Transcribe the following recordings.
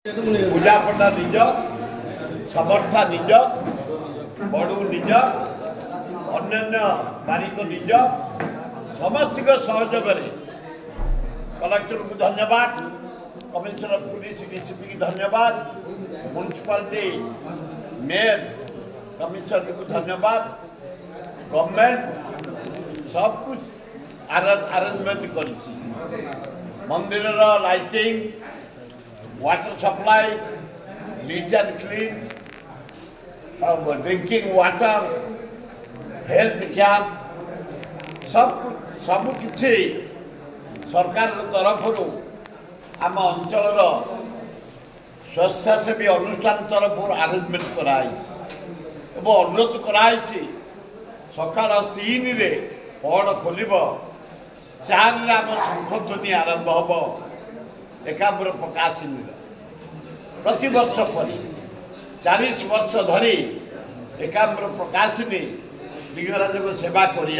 पूजा पंडा निज समर्था निज बड़ू निज अन्य बारिक निज समस्त सहयोग कलेक्टर को धन्यवाद, कमिश्नर पुलिस डीसीपी की धन्यवाद, म्युनिसिपालिटी मेयर कमिश्नर को धन्यवाद, गवर्नमेंट सब कुछ अरेंजमेंट कर मंदिर lighting, water supply, neat and clean, drinking water, health camp सब किसी सरकार तरफ आम अंचल स्वेच्छासेवी अनुष्ठान तरफ अरेंजमेंट कराई अनुरोध कराई सकाल 3 रे पहड़ खोल 4 रे आम शंखध्वनि आरंभ हम एकाम्र प्रकाशिनी प्रति वर्ष पर 40 वर्ष धरी एकाम्र प्रकाशिनी लिंगराज को सेवा कर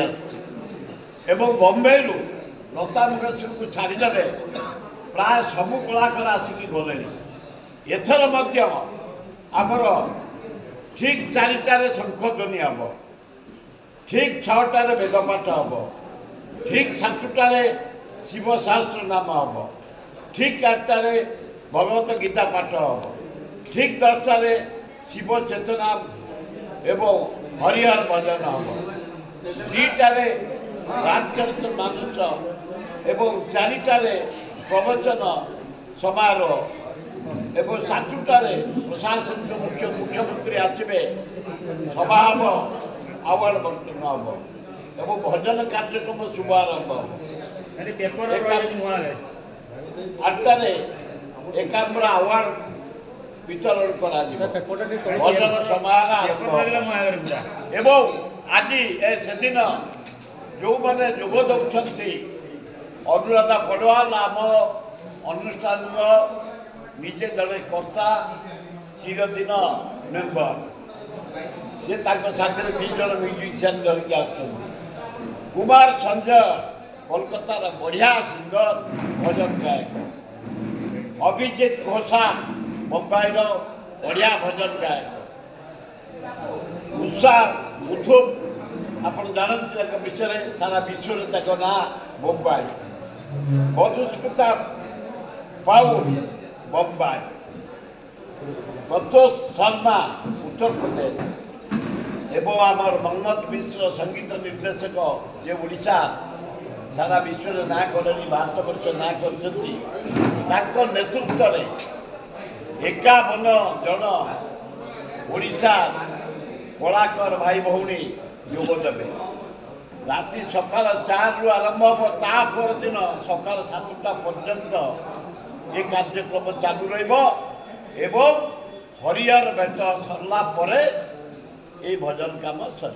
बम्बे लता मंगेशकर को छाड़ीदे प्राय सबू कलाकार आसिक गले। एथर आमर ठीक 4टार शंखध्वनि हम, ठीक 6टार वेदपाठ हम, ठीक 7टार शिव सहस्र नाम हम, ठीक 8टार भगवत गीता पाठ हम, ठीक 10टार शिव चेतना एवं हरिहर भजन हम, 2टार रामचरित मानस एवं 4टार प्रवचन समारोह एवं 7टार प्रशासन मुख्यमंत्री आसवे सभा हम, अवार्ड बंटन हम एवं भजन कार्यक्रम शुभारंभ हम। 8टार एकाम्र अवार्ड वितरण भजन समारोह एवं आज सेदिन जो मैंने जोग दौरान अनुराधा पड़वाल आम अनुष्ठान निजे जड़े कर्ता चिरदिन मेम्बर से साथ 2 जन म्यूजिशियन धरिक आ कुमार संजय कोलकातार बढ़िया सिंगर भजन गायक, अभिजीत घोषा मुंबईर बढ़िया भजन गायक, उषा मुथुप आपण जानते विषय सारा विश्व में ना मुंबई, मधुस्मिता पाउल मुंबई, प्रतोष शर्मा उत्तर प्रदेश एवं आमर मन्नत मिश्र संगीत निर्देशक जे ओडिशा सारा विश्व में ना कले, भारत वर्ष ना कर नेतृत्व में 51 जन ओडिशा कलाकार भाई भौणी योगदेवे। राति सकाल 4 रु आरंभ हम, ता पर दिन सकाल 7टा पर्यंत ये कार्यक्रम चालू रहिबो हरिहर भेट सरला परे ये भजन काम सर।